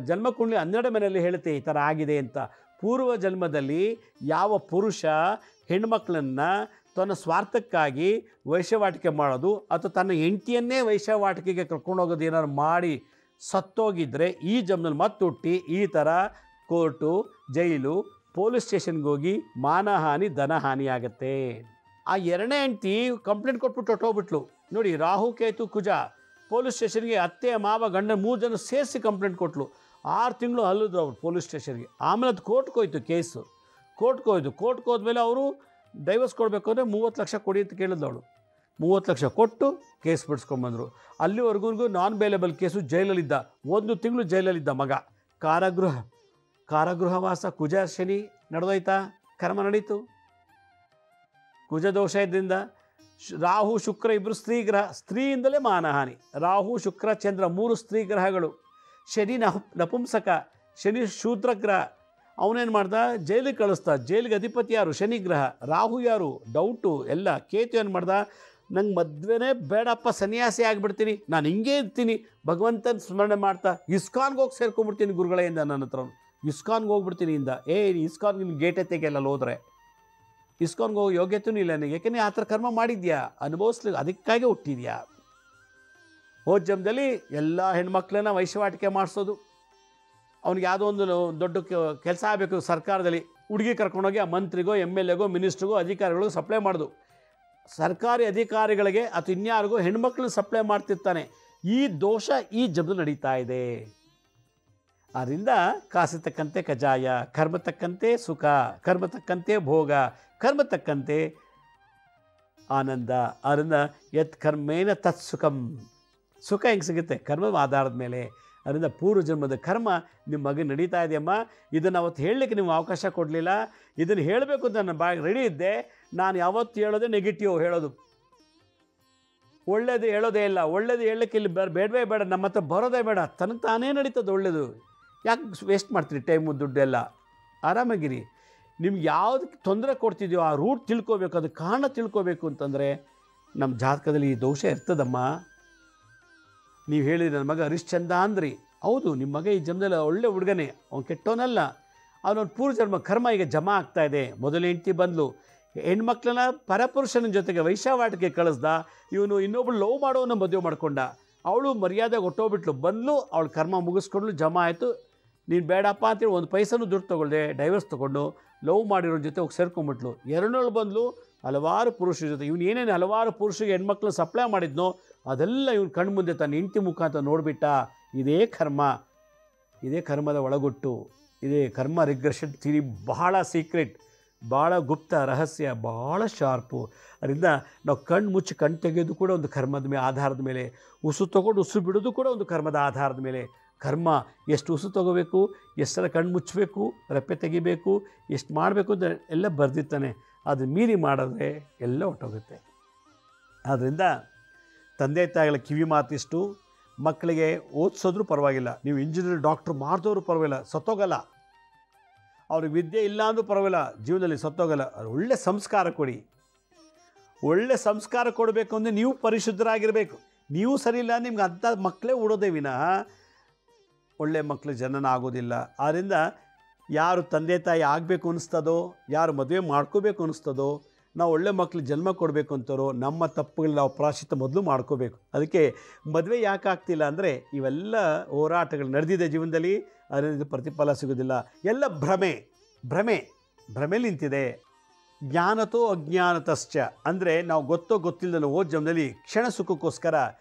ಜನ್ಮಕುಂಡಲಿ 12 ಮನೆಯಲ್ಲಿ ಹೇಳುತ್ತೆ ಈ ಥರ ಆಗಿದೆ ಅಂತ. ಪೂರ್ವ ಜನ್ಮದಲ್ಲಿ ಯಾವ ಪುರುಷ ಹೆಣ್ಮಕ್ಳನ್ನು ತನ್ನ ಸ್ವಾರ್ಥಕ್ಕಾಗಿ ವೈಶ್ಯವಾಟಿಕೆ ಮಾಡೋದು ಅಥವಾ ತನ್ನ ಹೆಂಡತಿಯನ್ನೇ ವೈಶ್ಯವಾಟಿಕೆಗೆ ಕರ್ಕೊಂಡೋಗೋದು ಏನಾದ್ರು ಮಾಡಿ ಸತ್ತೋಗಿದ್ದರೆ ಈ ಜನ್ಮದಲ್ಲಿ ಮತ್ತುಟ್ಟಿ ಈ ಥರ ಕೋರ್ಟು, ಜೈಲು, ಪೊಲೀಸ್ ಸ್ಟೇಷನ್ಗೆ ಹೋಗಿ ಮಾನಹಾನಿ ಧನಹಾನಿ ಆಗುತ್ತೆ. ಆ 2ನೇ ಹೆಂಡ್ತಿ ಕಂಪ್ಲೇಂಟ್ ಕೊಟ್ಬಿಟ್ಟು ಹೊಟ್ಟೋಗ್ಬಿಟ್ಲು. ನೋಡಿ, ರಾಹು ಕೇತು ಕುಜ ಪೊಲೀಸ್ ಸ್ಟೇಷನ್ಗೆ ಅತ್ತೆ ಮಾವ ಗಂಡ 3 ಜನ ಸೇರಿಸಿ ಕಂಪ್ಲೇಂಟ್ ಕೊಟ್ಟಲು. 6 ತಿಂಗಳು ಅಲ್ಲಿದ್ರು ಅವ್ರು ಪೊಲೀಸ್ ಸ್ಟೇಷನ್ಗೆ. ಆಮೇಲೆ ಅದು ಕೋರ್ಟ್ಗೆ ಹೋಯ್ತು ಕೇಸು. ಕೋರ್ಟ್ಗೆ ಹೋದ್ಮೇಲೆ ಅವರು ಡೈವರ್ಸ್ ಕೊಡಬೇಕು ಅಂದರೆ 30 ಲಕ್ಷ ಕೊಡಿ ಅಂತ ಕೇಳಿದ್ಲು ಅವಳು. 30 ಲಕ್ಷ ಕೊಟ್ಟು ಕೇಸ್ ಬಿಡಿಸ್ಕೊಂಬಂದರು. ಅಲ್ಲಿವರೆಗೂ ನಾನ್ ಬೇಲೇಬಲ್ ಕೇಸು. ಜೈಲಲ್ಲಿದ್ದ, 1 ತಿಂಗಳು ಜೈಲಲ್ಲಿದ್ದ ಮಗ. ಕಾರಾಗೃಹವಾಸ. ಕುಜ ಶನಿ ನಡೆದೋಯ್ತಾ, ಕರ್ಮ ನಡೀತು. ಕುಜ ದೋಷ ಇದ್ದರಿಂದ ರಾಹು ಶುಕ್ರ ಇಬ್ಬರು ಸ್ತ್ರೀ ಗ್ರಹ, ಸ್ತ್ರೀಯಿಂದಲೇ ಮಾನಹಾನಿ. ರಾಹು ಶುಕ್ರ ಚಂದ್ರ 3 ಸ್ತ್ರೀ ಗ್ರಹಗಳು. ಶನಿ ನಪುಂಸಕ, ಶನಿ ಶೂದ್ರ ಗ್ರಹ. ಅವನೇನು ಮಾಡ್ದ, ಜೈಲಿಗೆ ಕಳಿಸ್ದ. ಜೈಲಿಗೆ ಅಧಿಪತಿ ಯಾರು? ಶನಿ ಗ್ರಹ. ರಾಹು ಯಾರು? ಡೌಟು ಎಲ್ಲ. ಕೇತು ಏನು ಮಾಡ್ದ, ನಂಗೆ ಮದುವೆನೇ ಬೇಡಪ್ಪ, ಸನ್ಯಾಸಿ ಆಗಿಬಿಡ್ತೀನಿ, ನಾನು ಹಿಂಗೇ ಇರ್ತೀನಿ, ಭಗವಂತನ ಸ್ಮರಣೆ ಮಾಡ್ತಾ ಇಸ್ಕಾನ್ಗೆ ಹೋಗಿ ಸೇರ್ಕೊಂಡ್ಬಿಡ್ತೀನಿ ಗುರುಗಳೇಂದ. ನನ್ನ ಹತ್ರ ಇಸ್ಕಾನ್ಗೆ ಹೋಗ್ಬಿಡ್ತೀನಿ ಇಂದ. ಇಸ್ಕಾನ್ಗೆ ನಿಮ್ಗೆ ಗೇಟೆ ತೆಗೆಯಲ್ಲ ಹೋದರೆ, ಇಸ್ಕಾನ್ಗೆ ಹೋಗೋ ಯೋಗ್ಯತೆಯೂ ಇಲ್ಲ ನನಗೆ. ಯಾಕೆಂದರೆ ಆ ಥರ ಕರ್ಮ ಮಾಡಿದ್ಯಾ, ಅನುಭವಿಸ್ಲಿಕ್ಕೆ ಅದಕ್ಕಾಗಿ ಹುಟ್ಟಿದ್ಯಾ. ಹೋದ ಜನ್ಮದಲ್ಲಿ ಎಲ್ಲ ಹೆಣ್ಮಕ್ಳನ್ನ ವೈಶ್ಯವಾಟಿಕೆ ಮಾಡಿಸೋದು. ಅವ್ನಿಗೆ ಯಾವುದೋ ಒಂದು ದೊಡ್ಡ ಕೆಲಸ ಆಗಬೇಕು ಸರ್ಕಾರದಲ್ಲಿ, ಹುಡುಗಿ ಕರ್ಕೊಂಡೋಗಿ ಆ ಮಂತ್ರಿಗೋ MLAಗೋ ಮಿನಿಸ್ಟ್ರಿಗೋ ಅಧಿಕಾರಿಗಳಿಗೋ ಸಪ್ಲೈ ಮಾಡೋದು. ಸರ್ಕಾರಿ ಅಧಿಕಾರಿಗಳಿಗೆ ಅಥವಾ ಇನ್ಯಾರಿಗೋ ಹೆಣ್ಮಕ್ಳನ್ನ ಸಪ್ಲೈ ಮಾಡ್ತಿರ್ತಾನೆ. ಈ ದೋಷ ಈ ಜನ್ಮದಲ್ಲಿ ನಡೀತಾ ಇದೆ. ಆದ್ದರಿಂದ ಕಾಸು ತಕ್ಕಂತೆ ಕಜಾಯ, ಕರ್ಮ ತಕ್ಕಂತೆ ಸುಖ, ಕರ್ಮ ತಕ್ಕಂತೆ ಭೋಗ, ಕರ್ಮ ತಕ್ಕಂತೆ ಆನಂದ. ಅದರಿಂದ ಯತ್ ಕರ್ಮೇನ ತತ್ ಸುಖಂ. ಸುಖ ಹೆಂಗೆ ಸಿಗುತ್ತೆ? ಕರ್ಮದ ಆಧಾರದ ಮೇಲೆ. ಅದರಿಂದ ಪೂರ್ವ ಜನ್ಮದ ಕರ್ಮ ನಿಮ್ಮ ಮಗ ನಡೀತಾ ಇದೆಯಮ್ಮ. ಇದನ್ನು ಅವತ್ತು ಹೇಳಲಿಕ್ಕೆ ನೀವು ಅವಕಾಶ ಕೊಡಲಿಲ್ಲ. ಇದನ್ನು ಹೇಳಬೇಕು ಅಂತ ನಾನು ರೆಡಿ ಇದ್ದೆ. ನಾನು ಯಾವತ್ತು ಹೇಳೋದೇ ನೆಗೆಟಿವ್ ಹೇಳೋದು, ಒಳ್ಳೇದು ಹೇಳೋದೇ ಇಲ್ಲ. ಒಳ್ಳೇದು ಹೇಳಲಿಕ್ಕೆ ಇಲ್ಲಿ ಬೇಡವೇ ಬೇಡ, ನಮ್ಮ ಹತ್ರ ಬರೋದೇ ಬೇಡ. ತನಗೆ ತಾನೇ ನಡೀತದೆ ಒಳ್ಳೇದು. ಯಾಕೆ ವೇಸ್ಟ್ ಮಾಡ್ತೀರಿ ಟೈಮು ದುಡ್ಡೆಲ್ಲ? ಆರಾಮಾಗಿರಿ. ನಿಮ್ಗೆ ಯಾವುದಕ್ಕೆ ತೊಂದರೆ ಕೊಡ್ತಿದ್ಯೋ ಆ ರೂಟ್ ತಿಳ್ಕೊಬೇಕು, ಅದು ಕಾರಣ ತಿಳ್ಕೊಬೇಕು ಅಂತಂದರೆ ನಮ್ಮ ಜಾತಕದಲ್ಲಿ ಈ ದೋಷ ಇರ್ತದಮ್ಮ. ನೀವು ಹೇಳಿರಿ ನನ್ನ ಮಗ ಹರಿಶ್ಚಂದ ಅಂದ್ರಿ, ಹೌದು, ನಿಮ್ಮ ಮಗ ಈ ಜನ್ಮದಲ್ಲಿ ಒಳ್ಳೆ ಹುಡುಗನೇ, ಅವ್ನು ಕೆಟ್ಟವನಲ್ಲ. ಅವನೊಂದು ಪೂರ್ವ ಜನ್ಮ ಕರ್ಮ ಈಗ ಜಮಾ ಆಗ್ತಾ ಇದೆ. ಮೊದಲ ಹೆಂಡ್ತಿ ಬಂದಲು, ಹೆಣ್ಮಕ್ಳನ್ನ ಪರಪುರುಷನ ಜೊತೆಗೆ ವೈಶ್ಯವಾಟಿಕೆ ಕಳಿಸ್ದ. ಇವನು ಇನ್ನೊಬ್ಳು ಲವ್ ಮಾಡೋವನ್ನ ಮದುವೆ ಮಾಡ್ಕೊಂಡ. ಅವಳು ಮರ್ಯಾದೆ ಹೊಟ್ಟೋಗ್ಬಿಟ್ಲು. ಬಂದಲು, ಅವಳು ಕರ್ಮ ಮುಗಿಸ್ಕೊಂಡ್ಲು, ಜಮಾ ಆಯಿತು. ನೀನು ಬೇಡಪ್ಪ ಅಂತೇಳಿ 1 ಪೈಸನೂ ದುಡ್ಡು ತೊಗೊಳ್ದೆ ಡೈವರ್ಸ್ ತೊಗೊಂಡು ಲವ್ ಮಾಡಿರೋ ಜೊತೆ ಹೋಗಿ ಸೇರ್ಕೊಂಡ್ಬಿಟ್ಲು. 2 ಬಂದಲು, ಹಲವಾರು ಪುರುಷರ ಜೊತೆ. ಇವನು ಏನೇನು ಹಲವಾರು ಪುರುಷರಿಗೆ ಹೆಣ್ಮಕ್ಳು ಸಪ್ಲೈ ಮಾಡಿದ್ನೋ ಅದೆಲ್ಲ ಇವನು ಕಣ್ಣು ಮುಂದೆ ತನ್ನ ಹೆಂಡತಿ ಮುಖಾಂತರ ನೋಡಿಬಿಟ್ಟ. ಇದೇ ಕರ್ಮ, ಇದೇ ಕರ್ಮದ ಒಳಗೊಟ್ಟು, ಇದೇ ಕರ್ಮ ರಿಗ್ರೆಷನ್ ಥಿಯರಿ. ಬಹಳ ಸೀಕ್ರೆಟ್. ಭಾಳ ಗುಪ್ತ ರಹಸ್ಯ, ಭಾಳ ಶಾರ್ಪು. ಅದರಿಂದ ನಾವು ಕಣ್ಣು ಮುಚ್ಚಿ ಕಣ್ಣು ತೆಗೆಯೋದು ಕೂಡ ಒಂದು ಕರ್ಮದ ಆಧಾರದ ಮೇಲೆ, ಉಸು ತೊಗೊಂಡು ಉಸು ಬಿಡೋದು ಕೂಡ ಒಂದು ಕರ್ಮದ ಆಧಾರದ ಮೇಲೆ. ಕರ್ಮ ಎಷ್ಟು ಉಸು ತೊಗೋಬೇಕು, ಎಷ್ಟರ ಕಣ್ಣು ಮುಚ್ಚಬೇಕು, ರೆಪ್ಪೆ ತೆಗಿಬೇಕು, ಎಷ್ಟು ಮಾಡಬೇಕು ಅಂತ ಎಲ್ಲ ಬರೆದಿರ್ತಾನೆ. ಅದು ಮೀರಿ ಮಾಡಿದ್ರೆ ಎಲ್ಲ ಹೊಟ್ಟೋಗುತ್ತೆ. ಆದ್ದರಿಂದ ತಂದೆ ತಾಯಿಗಳ ಕಿವಿ ಮಾತಿಷ್ಟು, ಮಕ್ಕಳಿಗೆ ಓದಿಸೋದ್ರೂ ಪರವಾಗಿಲ್ಲ, ನೀವು ಇಂಜಿನಿಯರ್ ಡಾಕ್ಟ್ರು ಮಾಡಿದವರು ಪರವಾಗಿಲ್ಲ, ಸತ್ತೋಗಲ್ಲ. ಅವ್ರಿಗೆ ವಿದ್ಯೆ ಇಲ್ಲ ಅಂದರೂ ಪರವಾಗಿಲ್ಲ, ಜೀವನದಲ್ಲಿ ಸತ್ತೋಗಲ್ಲ. ಒಳ್ಳೆ ಸಂಸ್ಕಾರ ಕೊಡಿ. ಒಳ್ಳೆ ಸಂಸ್ಕಾರ ಕೊಡಬೇಕು ಅಂದರೆ ನೀವು ಪರಿಶುದ್ಧರಾಗಿರಬೇಕು. ನೀವು ಸರಿ ಇಲ್ಲ, ನಿಮ್ಗೆ ಅಂಥ ಮಕ್ಕಳೇ ಉಡೋದೇ ವಿನಃ ಒಳ್ಳೆ ಮಕ್ಕಳು ಜನನ ಆಗೋದಿಲ್ಲ. ಆದ್ದರಿಂದ ಯಾರು ತಂದೆ ತಾಯಿ ಆಗಬೇಕು ಅನ್ನಿಸ್ತದೋ, ಯಾರು ಮದುವೆ ಮಾಡ್ಕೋಬೇಕು ಅನ್ನಿಸ್ತದೋ, ನಾವು ಒಳ್ಳೆ ಮಕ್ಕಳು ಜನ್ಮ ಕೊಡಬೇಕು ಅಂತಾರೋ, ನಮ್ಮ ತಪ್ಪುಗಳು ನಾವು ಪ್ರಾಯಶ್ಚಿತ್ತ ಮೊದಲು ಮಾಡ್ಕೋಬೇಕು. ಅದಕ್ಕೆ ಮದುವೆ ಯಾಕೆ ಆಗ್ತಿಲ್ಲ ಅಂದರೆ ಇವೆಲ್ಲ ಹೋರಾಟಗಳು ನಡೆದಿದೆ ಜೀವನದಲ್ಲಿ, ಅದರಿಂದ ಪ್ರತಿಫಲ ಸಿಗೋದಿಲ್ಲ. ಎಲ್ಲ ಭ್ರಮೆ ನಿಂತಿದೆ. ಜ್ಞಾನತೋ ಅಜ್ಞಾನತಶ್ಚ ಅಂದರೆ ನಾವು ಗೊತ್ತೋ ಗೊತ್ತಿಲ್ಲದ ಓದ್ ಜನ್ಮದಲ್ಲಿ ಕ್ಷಣ ಸುಖಕ್ಕೋಸ್ಕರ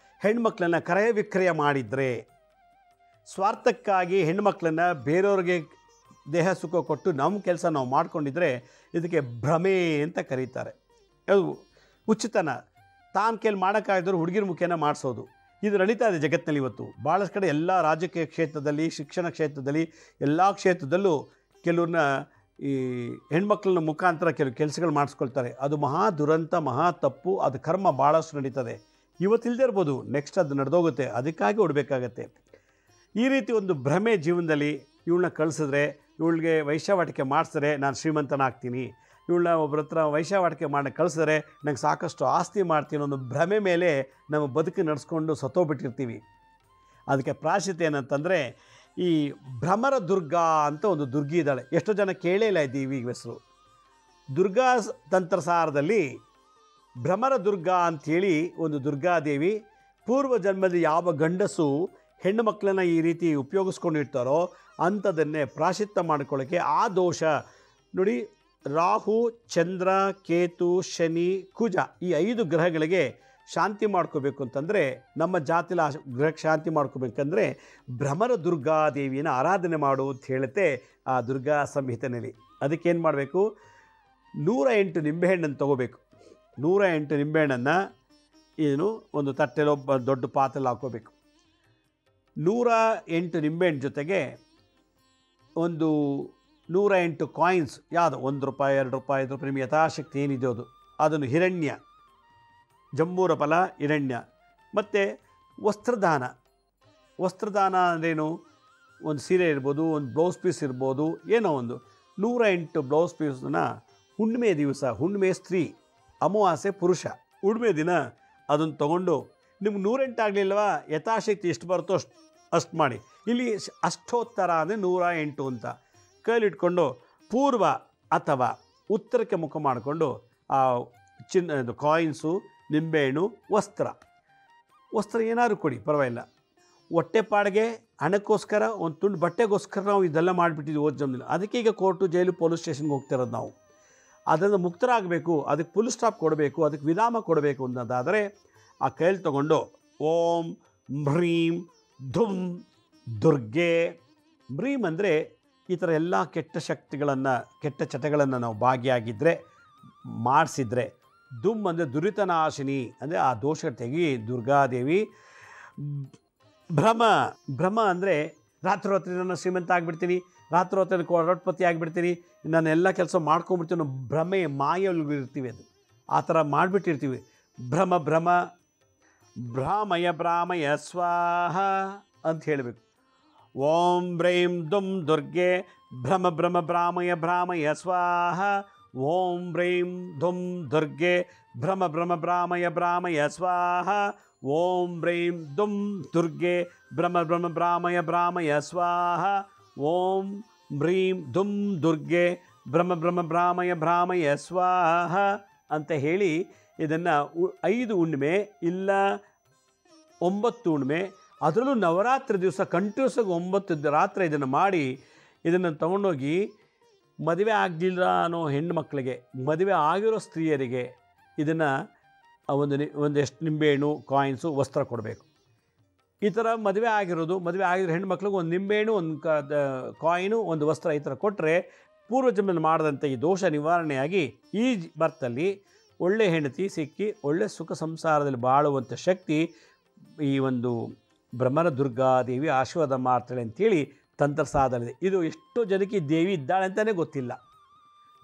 ಹೆಣ್ಮಕ್ಳನ್ನು ಕ್ರಯ ವಿಕ್ರಯ ಮಾಡಿದರೆ, ಸ್ವಾರ್ಥಕ್ಕಾಗಿ ಹೆಣ್ಮಕ್ಳನ್ನು ಬೇರೆಯವ್ರಿಗೆ ದೇಹ ಸುಖ ಕೊಟ್ಟು ನಮ್ಮ ಕೆಲಸ ನಾವು ಮಾಡ್ಕೊಂಡಿದ್ರೆ ಇದಕ್ಕೆ ಭ್ರಮೆ ಅಂತ ಕರೀತಾರೆ. ಅದು ಹುಚ್ಚುತನ. ತಾನು ಕೇಳಿ ಮಾಡೋಕ್ಕಾಗಿದ್ರು ಹುಡುಗಿರ ಮುಖೇನ ಮಾಡಿಸೋದು, ಇದು ನಡೀತಾ ಇದೆ ಜಗತ್ತಿನಲ್ಲಿ ಇವತ್ತು. ಭಾಳಷ್ಟು ಕಡೆ ಎಲ್ಲ ರಾಜಕೀಯ ಕ್ಷೇತ್ರದಲ್ಲಿ, ಶಿಕ್ಷಣ ಕ್ಷೇತ್ರದಲ್ಲಿ, ಎಲ್ಲ ಕ್ಷೇತ್ರದಲ್ಲೂ ಕೆಲವ್ರನ್ನ ಈ ಹೆಣ್ಮಕ್ಳನ್ನ ಮುಖಾಂತರ ಕೆಲವು ಕೆಲಸಗಳು ಮಾಡಿಸ್ಕೊಳ್ತಾರೆ. ಅದು ಮಹಾ ದುರಂತ, ಮಹಾ ತಪ್ಪು. ಅದು ಕರ್ಮ ಭಾಳಷ್ಟು ನಡೀತದೆ. ಇವತ್ತಿಲ್ಲದೆ ಇರ್ಬೋದು, ನೆಕ್ಸ್ಟ್ ಅದು ನಡೆದೋಗುತ್ತೆ. ಅದಕ್ಕಾಗಿ ಉಡಬೇಕಾಗತ್ತೆ. ಈ ರೀತಿ ಒಂದು ಭ್ರಮೆ ಜೀವನದಲ್ಲಿ ಇವಳನ್ನ ಕಳಿಸಿದ್ರೆ, ಇವಳಿಗೆ ವೈಶ್ಯಾವಾಟಿಕೆ ಮಾಡಿಸಿದ್ರೆ ನಾನು ಶ್ರೀಮಂತನಾಗ್ತೀನಿ, ಇವಳನ್ನ ಒಬ್ಬರ ಹತ್ರ ವೈಶ್ಯಾವಾಟಿಕೆ ಮಾಡಿ ಕಳಿಸಿದ್ರೆ ನಂಗೆ ಸಾಕಷ್ಟು ಆಸ್ತಿ ಮಾಡ್ತೀನಿ ಅನ್ನೋ ಭ್ರಮೆ ಮೇಲೆ ನಮ್ಮ ಬದುಕು ನಡೆಸ್ಕೊಂಡು ಸತ್ತೋಗ್ಬಿಟ್ಟಿರ್ತೀವಿ. ಅದಕ್ಕೆ ಪ್ರಾಯಶ್ಚಿತ್ತ ಏನಂತಂದರೆ, ಈ ಭ್ರಮರ ದುರ್ಗಾ ಅಂತ ಒಂದು ದುರ್ಗಿ ಇದ್ದಾಳೆ. ಎಷ್ಟೋ ಜನ ಕೇಳೇ ಇಲ್ಲ ಇದ್ದೀವಿ ಈಗ ಹೆಸರು. ದುರ್ಗಾ ತಂತ್ರಸಾರದಲ್ಲಿ ಭ್ರಮರ ದುರ್ಗಾ ಅಂಥೇಳಿ ಒಂದು ದುರ್ಗಾದೇವಿ, ಪೂರ್ವ ಜನ್ಮದಲ್ಲಿ ಯಾವ ಗಂಡಸು ಹೆಣ್ಣು ಮಕ್ಕಳನ್ನು ಈ ರೀತಿ ಉಪಯೋಗಿಸ್ಕೊಂಡಿರ್ತಾರೋ ಅಂಥದನ್ನೇ ಪ್ರಾಯಶ್ಚಿತ್ತ ಮಾಡ್ಕೊಳ್ಳೋಕ್ಕೆ ಆ ದೋಷ ನೋಡಿ. ರಾಹು, ಚಂದ್ರ, ಕೇತು, ಶನಿ, ಕುಜ ಈ 5 ಗ್ರಹಗಳಿಗೆ ಶಾಂತಿ ಮಾಡ್ಕೋಬೇಕು ಅಂತಂದರೆ, ನಮ್ಮ ಜಾತಿಲಿ ಆ ಗ್ರಹಕ್ಕೆ ಶಾಂತಿ ಮಾಡ್ಕೋಬೇಕಂದ್ರೆ ಭ್ರಮರ ದುರ್ಗಾದೇವಿಯನ್ನು ಆರಾಧನೆ ಮಾಡು ಅಂತ ಹೇಳುತ್ತೆ ಆ ದುರ್ಗಾ ಸಂಹಿತೆಯಲ್ಲಿ. ಅದಕ್ಕೇನು ಮಾಡಬೇಕು, 108 ನಿಂಬೆಹಣ್ಣನ್ನು ತೊಗೋಬೇಕು. 108 ನಿಂಬೆಹಣ್ಣನ್ನು ಏನು ಒಂದು ತಟ್ಟೆಲೋ ದೊಡ್ಡ ಪಾತ್ರೆಯಲ್ಲಿ ಹಾಕೋಬೇಕು. 108 ನಿಂಬೆಹಣ್ಣು ಜೊತೆಗೆ ಒಂದು 108 ಕಾಯಿನ್ಸ್, ಯಾವುದು ₹1, ₹2, ₹5 ನಿಮಗೆ ಯಥಾಶಕ್ತಿ ಏನಿದೆ ಅದನ್ನು ಹಿರಣ್ಯ, ಜಂಬೂರ ಫಲ, ಹಿರಣ್ಯ. ಮತ್ತು ವಸ್ತ್ರದಾನ ಅಂದ್ರೇನು, ಒಂದು ಸೀರೆ ಇರ್ಬೋದು, ಒಂದು ಬ್ಲೌಸ್ ಪೀಸ್ ಇರ್ಬೋದು, ಏನೋ ಒಂದು 108 ಬ್ಲೌಸ್ ಪೀಸನ್ನ ಹುಣ್ಣಿಮೆ ದಿವಸ, ಹುಣ್ಣಿಮೆ ಸ್ತ್ರೀ, ಅಮಾವಾಸ್ಯೆ ಪುರುಷ, ಹುಣ್ಣಿಮೆ ದಿನ ಅದನ್ನು ತೊಗೊಂಡು, ನಿಮ್ಗೆ 108 ಆಗಲಿಲ್ವಾ, ಯಥಾಶಕ್ತಿ ಎಷ್ಟು ಬರುತ್ತೋ ಅಷ್ಟು ಮಾಡಿ. ಇಲ್ಲಿ ಅಷ್ಟೋತ್ತರ ಅಂದರೆ 108 ಅಂತ ಕೈಲಿಟ್ಕೊಂಡು ಪೂರ್ವ ಅಥವಾ ಉತ್ತರಕ್ಕೆ ಮುಖ ಮಾಡಿಕೊಂಡು ಆ ಕಾಯಿನ್ಸು, ನಿಂಬೆಹಣ್ಣು, ವಸ್ತ್ರ ಏನಾದ್ರು ಕೊಡಿ ಪರವಾಗಿಲ್ಲ. ಹೊಟ್ಟೆಪಾಡಿಗೆ, ಹಣಕ್ಕೋಸ್ಕರ, ಒಂದು ತುಂಡು ಬಟ್ಟೆಗೋಸ್ಕರ ನಾವು ಇದೆಲ್ಲ ಮಾಡಿಬಿಟ್ಟಿದ್ವಿ ಓದ್ ಜನ್ಮದಲ್ಲಿ. ಅದಕ್ಕೆ ಈಗ ಕೋರ್ಟು, ಜೈಲು, ಪೊಲೀಸ್ ಸ್ಟೇಷನ್ಗೆ ಹೋಗ್ತಿರೋದು ನಾವು. ಅದನ್ನು ಮುಕ್ತರಾಗಬೇಕು, ಅದಕ್ಕೆ ಫುಲ್ ಸ್ಟಾಪ್ ಕೊಡಬೇಕು, ಅದಕ್ಕೆ ವಿರಾಮ ಕೊಡಬೇಕು ಅನ್ನೋದಾದರೆ ಆ ಕೈಲಿ ತೊಗೊಂಡು ಓಂ ಭ್ರೀಂ ಧುಂ ದುರ್ಗೆ. ಭ್ರೀಂ ಅಂದರೆ ಈ ಥರ ಎಲ್ಲ ಕೆಟ್ಟ ಶಕ್ತಿಗಳನ್ನು, ಕೆಟ್ಟ ಚಟಗಳನ್ನು ನಾವು ಭಾಗಿಯಾಗಿದ್ದರೆ, ಮಾಡಿಸಿದ್ರೆ. ದುಮ್ ಅಂದರೆ ದುರಿತನಾಶಿನಿ ಅಂದರೆ ಆ ದೋಷ ತೆಗಿ ದುರ್ಗಾದೇವಿ. ಭ್ರಮ ಅಂದರೆ ರಾತ್ರಿ ನಾನು ಶ್ರೀಮಂತ ಆಗಿಬಿಡ್ತೀನಿ, ರಾತ್ರಿ ಕರೋಡ್ಪತಿ ಆಗಿಬಿಡ್ತೀನಿ, ನಾನು ಎಲ್ಲ ಕೆಲಸ ಮಾಡ್ಕೊಂಬಿಡ್ತೀನಿ ಅನ್ನೋ ಭ್ರಮೆ, ಮಾಯಲ್ಲಿ ಇರ್ತೀವಿ. ಅದು ಆ ಥರ ಮಾಡಿಬಿಟ್ಟಿರ್ತೀವಿ. ಭ್ರಮ ಭ್ರಾಮಯ ಸ್ವಾಹ ಅಂತ ಹೇಳಬೇಕು. ಓಂ ಬ್ರೈಂ ದುಂ ದುರ್ಗೆ ಭ್ರಮ ಭ್ರಾಮಯ ಸ್ವಾಹ. ಓಂ ಬ್ರೈಂ ದುಂ ದುರ್ಗೆ ಭ್ರಮ ಭ್ರಾಮಯ ಸ್ವಾಹ. ಓಂ ಬ್ರೈಂ ದುಂ ದುರ್ಗೆ ಭ್ರಮ ಭ್ರಾಮಯ ಸ್ವಾಹ. ಓಂ ಬ್ರೀಂ ದುಂ ದುರ್ಗೆ ಭ್ರಮ ಭ್ರಾಮಯ ಸ್ವಾಹ ಅಂತ ಹೇಳಿ ಇದನ್ನು 5 ಹುಣ್ಣಿಮೆ ಇಲ್ಲ 9 ಹುಣ್ಣಿಮೆ, ಅದರಲ್ಲೂ ನವರಾತ್ರಿ ದಿವಸ ಕಂಟಿನ್ಯೂಸ್ 9 ರಾತ್ರಿ ಇದನ್ನು ಮಾಡಿ, ಇದನ್ನು ತೊಗೊಂಡೋಗಿ ಮದುವೆ ಆಗಲಿಲ್ಲ ಅನ್ನೋ ಹೆಣ್ಣು ಮಕ್ಕಳಿಗೆ, ಮದುವೆ ಆಗಿರೋ ಸ್ತ್ರೀಯರಿಗೆ ಇದನ್ನು ಒಂದೆಷ್ಟು ನಿಂಬೆಹಣ್ಣು, ಕಾಯಿನ್ಸು, ವಸ್ತ್ರ ಕೊಡಬೇಕು. ಈ ಥರ ಮದುವೆ ಆಗಿರೋ ಹೆಣ್ಣು ಮಕ್ಳಿಗೆ ಒಂದು ನಿಂಬೆಹಣ್ಣು, ಒಂದು ಕಾಯಿನು, ಒಂದು ವಸ್ತ್ರ ಈ ಥರ ಕೊಟ್ಟರೆ ಪೂರ್ವಜನ್ಮದಲ್ಲಿ ಮಾಡಿದಂಥ ಈ ದೋಷ ನಿವಾರಣೆಯಾಗಿ ಈ ಬರ್ತಲ್ಲಿ ಒಳ್ಳೆ ಹೆಂಡತಿ ಸಿಕ್ಕಿ ಒಳ್ಳೆ ಸುಖ ಸಂಸಾರದಲ್ಲಿ ಬಾಳುವಂಥ ಶಕ್ತಿ ಈ ಒಂದು ಭ್ರಮರ ದುರ್ಗಾದೇವಿ ಆಶೀರ್ವಾದ ಮಾಡ್ತಾಳೆ ಅಂಥೇಳಿ ತಂತ್ರ ಸಾಧನೆ ಇದೆ. ಇದು ಎಷ್ಟೋ ಜನಕ್ಕೆ ಈ ದೇವಿ ಇದ್ದಾಳೆ ಅಂತಲೇ ಗೊತ್ತಿಲ್ಲ.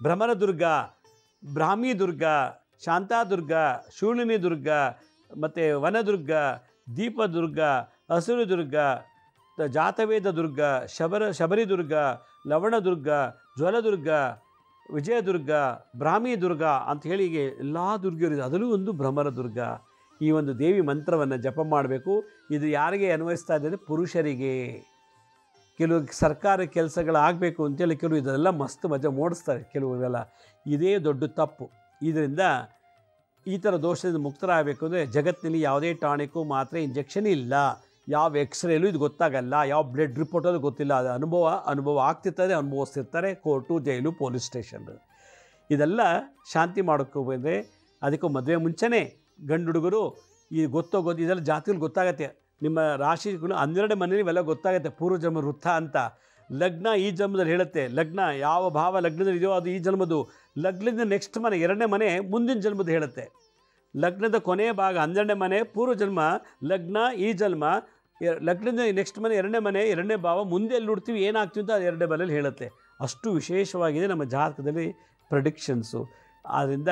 ಭ್ರಮರ ದುರ್ಗಾ, ಬ್ರಾಹ್ಮಿ ದುರ್ಗಾ, ಶಾಂತಾದುರ್ಗ, ಶೂಲಿನಿ ದುರ್ಗ, ಮತ್ತು ವನದುರ್ಗ, ದೀಪದುರ್ಗ, ಹಸುರು ದುರ್ಗ, ಜಾತವೇದ ದುರ್ಗ, ಶಬರಿ ದುರ್ಗ, ಲವಣದುರ್ಗ, ಜ್ವಲದುರ್ಗ, ವಿಜಯದುರ್ಗ, ಬ್ರಾಹ್ಮಿ ದುರ್ಗ ಅಂತ ಹೇಳಿ ಹೀಗೆ ಎಲ್ಲ ದುರ್ಗಿಯರು, ಅದರಲ್ಲೂ ಒಂದು ಭ್ರಮರ ದುರ್ಗ. ಈ ಒಂದು ದೇವಿ ಮಂತ್ರವನ್ನು ಜಪ ಮಾಡಬೇಕು. ಇದು ಯಾರಿಗೆ ಅನ್ವಯಿಸ್ತಾ ಇದೆ ಅಂದರೆ ಪುರುಷರಿಗೆ. ಕೆಲವು ಸರ್ಕಾರ ಕೆಲಸಗಳಾಗಬೇಕು ಅಂತೇಳಿ ಕೆಲವು ಇದೆಲ್ಲ ಮಸ್ತ್ ಮಜಾ ಮೂಡಿಸ್ತಾರೆ ಕೆಲವೆಲ್ಲ. ಇದೇ ದೊಡ್ಡ ತಪ್ಪು. ಇದರಿಂದ ಈ ಥರ ದೋಷದಿಂದ ಮುಕ್ತರಾಗಬೇಕು ಅಂದರೆ ಜಗತ್ತಿನಲ್ಲಿ ಯಾವುದೇ ಟಾನಿಕ್ಕು ಮಾತ್ರೆ ಇಂಜೆಕ್ಷನ್ ಇಲ್ಲ, ಯಾವ ಎಕ್ಸ್ರೇಲೂ ಇದು ಗೊತ್ತಾಗಲ್ಲ, ಯಾವ ಬ್ಲಡ್ ರಿಪೋರ್ಟಲ್ಲೂ ಗೊತ್ತಿಲ್ಲ. ಅದು ಅನುಭವ ಆಗ್ತಿರ್ತದೆ, ಅನುಭವಿಸ್ತಿರ್ತಾರೆ. ಕೋರ್ಟು, ಜೈಲು, ಪೊಲೀಸ್ ಸ್ಟೇಷನ್. ಇದೆಲ್ಲ ಶಾಂತಿ ಮಾಡೋಕ್ಕೆ ಅದಕ್ಕೂ ಮದುವೆ ಮುಂಚೆನೇ ಗಂಡು ಹುಡುಗರು ಈ ಗೊತ್ತೋಗೋದು ಇದೆಲ್ಲ ಜಾತಿಗಳು ಗೊತ್ತಾಗತ್ತೆ. ನಿಮ್ಮ ರಾಶಿಗಳು 12 ಮನೇಲಿ ಇವೆಲ್ಲ ಗೊತ್ತಾಗುತ್ತೆ. ಪೂರ್ವಜನ್ಮ ವೃತ್ತ ಅಂತ ಲಗ್ನ ಈ ಜನ್ಮದಲ್ಲಿ ಹೇಳುತ್ತೆ. ಲಗ್ನ ಯಾವ ಭಾವ ಲಗ್ನದಲ್ಲಿ ಇದೆಯೋ ಅದು ಈ ಜನ್ಮದು. ಲಗ್ನದಿಂದ ನೆಕ್ಸ್ಟ್ ಮನೆ 2ನೇ ಮನೆ ಮುಂದಿನ ಜನ್ಮದ ಹೇಳುತ್ತೆ. ಲಗ್ನದ ಕೊನೆಯ ಭಾಗ 12ನೇ ಮನೆ ಪೂರ್ವಜನ್ಮ, ಲಗ್ನ ಈ ಜನ್ಮ. ಲಗ್ನದ ನೆಕ್ಸ್ಟ್ ಮನೆ 2ನೇ ಮನೆ, 2ನೇ ಭಾವ, ಮುಂದೆ ಎಲ್ಲಿ ಹುಡ್ತೀವಿ ಏನಾಗ್ತೀವಿ ಅಂತ ಅದು 2ನೇ ಮನೇಲಿ ಹೇಳುತ್ತೆ. ಅಷ್ಟು ವಿಶೇಷವಾಗಿದೆ ನಮ್ಮ ಜಾತಕದಲ್ಲಿ ಪ್ರೆಡಿಕ್ಷನ್ಸು. ಆದ್ದರಿಂದ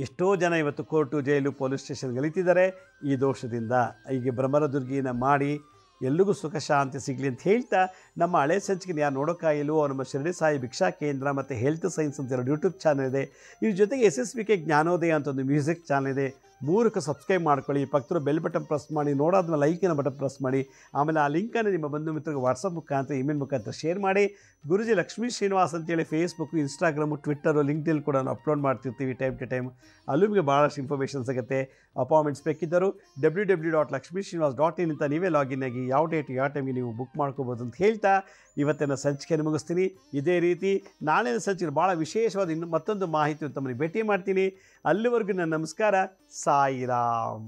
ಎಷ್ಟೋ ಜನ ಇವತ್ತು ಕೋರ್ಟು, ಜೈಲು, ಪೊಲೀಸ್ ಸ್ಟೇಷನ್ ಗೆಲ್ತಿದ್ದಾರೆ ಈ ದೋಷದಿಂದ. ಹೀಗೆ ಭ್ರಮರ ದುರ್ಗಿನ ಮಾಡಿ ಎಲ್ಲಿಗೂ ಸುಖ ಶಾಂತಿ ಸಿಗಲಿ ಅಂತ ಹೇಳ್ತಾ, ನಮ್ಮ ಹಳೆ ಸಂಚಿಕೆನ ಯಾರು ನೋಡೋಕ್ಕಾಗಿಲ್ವೋ ನಮ್ಮ ಶಿರಡಿ ಸಾಯಿ ಭಿಕ್ಷಾ ಕೇಂದ್ರ ಮತ್ತು ಹೆಲ್ತ್ ಸೈನ್ಸ್ ಅಂತ 2 ಯೂಟ್ಯೂಬ್ ಚಾನಲ್ ಇದೆ. ಇದ್ರ ಜೊತೆಗೆ SSBK ಜ್ಞಾನೋದಯ ಅಂತ ಒಂದು ಮ್ಯೂಸಿಕ್ ಚಾನಲ್ ಇದೆ. 3ಕ್ಕೆ ಸಬ್ಸ್ಕ್ರೈಬ್ ಮಾಡ್ಕೊಳ್ಳಿ. ಪಕ್ಕದ ಬೆಲ್ ಬಟನ್ ಪ್ರೆಸ್ ಮಾಡಿ, ನೋಡೋದ್ಮೇಲೆ ಲೈಕಿನ ಬಟನ್ ಪ್ರೆಸ್ ಮಾಡಿ. ಆಮೇಲೆ ಆ ಲಿಂಕನ್ನು ನಿಮ್ಮ ಬಂಧು ಮಿತ್ರರಿಗೆ ವಾಟ್ಸಪ್ ಮುಖಾಂತರ, ಇಮೇಲ್ ಮುಖಾಂತರ ಶೇರ್ ಮಾಡಿ. ಗುರುಜಿ ಲಕ್ಷ್ಮೀ ಶ್ರೀನಿವಾಸ್ ಅಂತೇಳಿ ಫೇಸ್ಬುಕ್ಕು, ಇನ್ಸ್ಟಾಗ್ರಾಮು, ಟ್ವಿಟ್ಟರು, ಲಿಂಕ್ಡ್ಇನ್ ಕೂಡ ಅಪ್ಲೋಡ್ ಮಾಡ್ತಿರ್ತೀವಿ ಟೈಮ್ ಟು ಟೈಮ್. ಅಲ್ಲೂ ನಿಮಗೆ ಭಾಳಷ್ಟು ಇನ್ಫಾರ್ಮೇಷನ್ ಸಿಗುತ್ತೆ. ಅಪಾಯಿಂಟ್ಮೆಂಟ್ಸ್ ಬೇಕಿದ್ದರು www.lakshmisrinivas.in ಅಂತ ನೀವೇ ಲಾಗಿನ್ ಆಗಿ ಯಾವ ಡೇಟ್ ಯಾವ ಟೈಮಿಗೆ ನೀವು ಬುಕ್ ಮಾಡ್ಕೋಬೋದು ಅಂತ ಹೇಳ್ತಾ ಇವತ್ತಿನ ಸಂಚಿಕೆಯನ್ನು ಮುಗಿಸ್ತೀನಿ. ಇದೇ ರೀತಿ ನಾಳಿನ ಸಂಚಿಕೆ ಭಾಳ ವಿಶೇಷವಾದ ಇನ್ನೂ ಮತ್ತೊಂದು ಮಾಹಿತಿ ತಮ್ಮನ್ನು ಭೇಟಿ ಮಾಡ್ತೀನಿ. ಅಲ್ಲಿವರೆಗೂ ನನ್ನ ನಮಸ್ಕಾರ. ಸಾಯಿರಾಮ್.